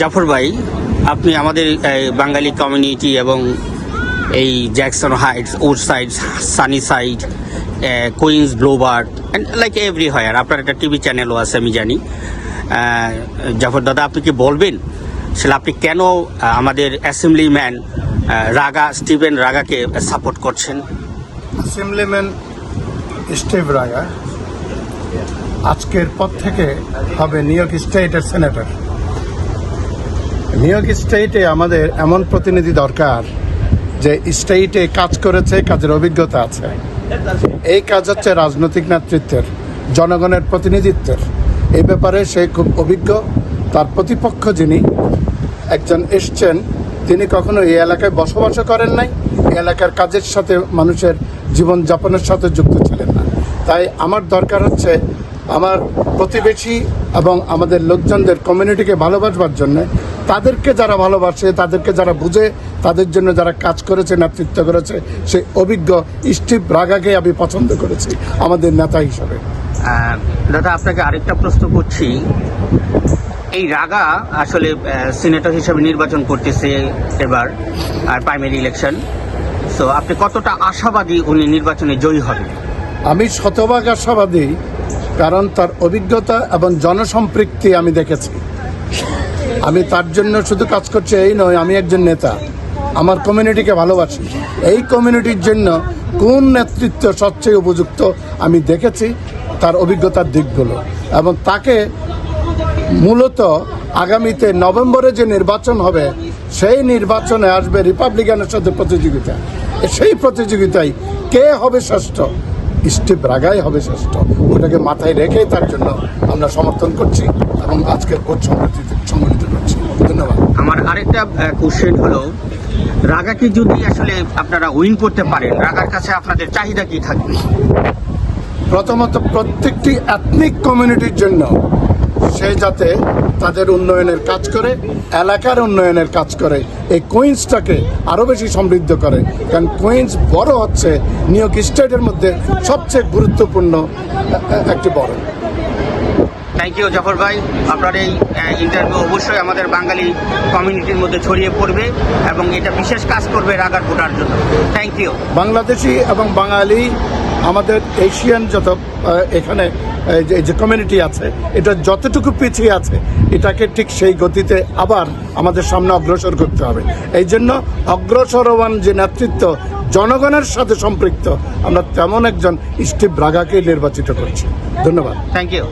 জাফর ভাই, আপনি আমাদের বাঙালি কমিউনিটি এবং এই Jackson Heights, Woodside, Sunnyside, Queens, Bluebird and like everywhere আপনার একটা টিভি চ্যানেলও আছে আমি জানি। জাফর দাদা, আপনি কি বলবেন আসলে আপনি কেন আমাদের অ্যাসেম্বলিম্যান স্টিভেন রাগাকে সাপোর্ট করছেন? অ্যাসেম্বলিম্যান স্টিভ রাগা আজকের পর থেকে হবে নিউ ইয়র্ক স্টেটের সেনেটর। নিউ ইয়র্ক স্টেটে আমাদের এমন প্রতিনিধি দরকার যে স্টেটে কাজ করেছে, কাজের অভিজ্ঞতা আছে। এই কাজ হচ্ছে রাজনৈতিক নেতৃত্বের, জনগণের প্রতিনিধিত্বের। এই ব্যাপারে সে খুব অভিজ্ঞ। তার প্রতিপক্ষ যিনি একজন এসছেন, তিনি কখনো এই এলাকায় বসবাসও করেন নাই, এই এলাকার কাজের সাথে, মানুষের জীবনযাপনের সাথে যুক্ত ছিলেন না। তাই আমার দরকার হচ্ছে আমার প্রতিবেশী এবং আমাদের লোকজনদের, কমিউনিটিকে ভালোবাসবার জন্য, তাদেরকে যারা ভালোবাসে, তাদেরকে যারা বুঝে, তাদের জন্য যারা কাজ করেছে, নেতৃত্ব করেছে, সেই অভিজ্ঞ স্টিভ রাগাকে আমি পছন্দ করেছি আমাদের নেতা হিসাবে। দাদা, আপনাকে আরেকটা প্রশ্ন করছি। এই রাগা আসলে সিনেটর হিসেবে নির্বাচন করতেছে এবার, আর প্রাইমারি ইলেকশন। সো আপনি কতটা আশাবাদী উনি নির্বাচনে জয়ী হবেন? আমি শতভাগ আশাবাদী, কারণ তার অভিজ্ঞতা এবং জনসম্পৃক্তি আমি দেখেছি। আমি তার জন্য শুধু কাজ করছি এই নয়, আমি একজন নেতা, আমার কমিউনিটিকে ভালোবাসি। এই কমিউনিটির জন্য কোন নেতৃত্ব সবচেয়ে উপযুক্ত আমি দেখেছি তার অভিজ্ঞতার দিকগুলো, এবং তাকে মূলত আগামীতে নভেম্বরে যে নির্বাচন হবে, সেই নির্বাচনে আসবে রিপাবলিকানের সাথে প্রতিযোগিতা। সেই প্রতিযোগিতায় কে হবে শ্রেষ্ঠ? স্টিভ রাগাই হবে শ্রেষ্ঠ। ওটাকে মাথায় রেখে তার জন্য আমরা সমর্থন করছি এবং আজকের ভোট সংগঠিত করছি। ধন্যবাদ। আমার আরেকটা কোশ্চেন হলো, রাগাকে যদি আসলে আপনারা উইন করতে পারেন, রাগার কাছে আপনাদের চাহিদা কি থাকবে? প্রথমত, প্রত্যেকটি এথনিক কমিউনিটির জন্য সে যাতে তাদের উন্নয়নের কাজ করে, এলাকার উন্নয়নের কাজ করে, এই কুইন্সটাকে আরও বেশি সমৃদ্ধ করে। কারণ কুইন্স বড় হচ্ছে নিউ ইয়র্ক স্টেটের মধ্যে সবচেয়ে গুরুত্বপূর্ণ একটি বড়। থ্যাংক ইউ জাফর ভাই। আপনার এই ইন্টারভিউ অবশ্যই আমাদের বাঙালি কমিউনিটির মধ্যে ছড়িয়ে পড়বে এবং এটা বিশেষ কাজ করবে রাগার ভোটার জন্য। Thank you. বাংলাদেশি এবং বাঙালি, আমাদের এশিয়ান যত এখানে যে কমিউনিটি আছে, এটা যতটুকু পিছিয়ে আছে, এটাকে ঠিক সেই গতিতে আবার আমাদের সামনে অগ্রসর করতে হবে। এই জন্য অগ্রসরবান যে নেতৃত্ব, জনগণের সাথে সম্পৃক্ত, আমরা তেমন একজন স্টিভ রাগাকে নির্বাচিত করছি। ধন্যবাদ। Thank you.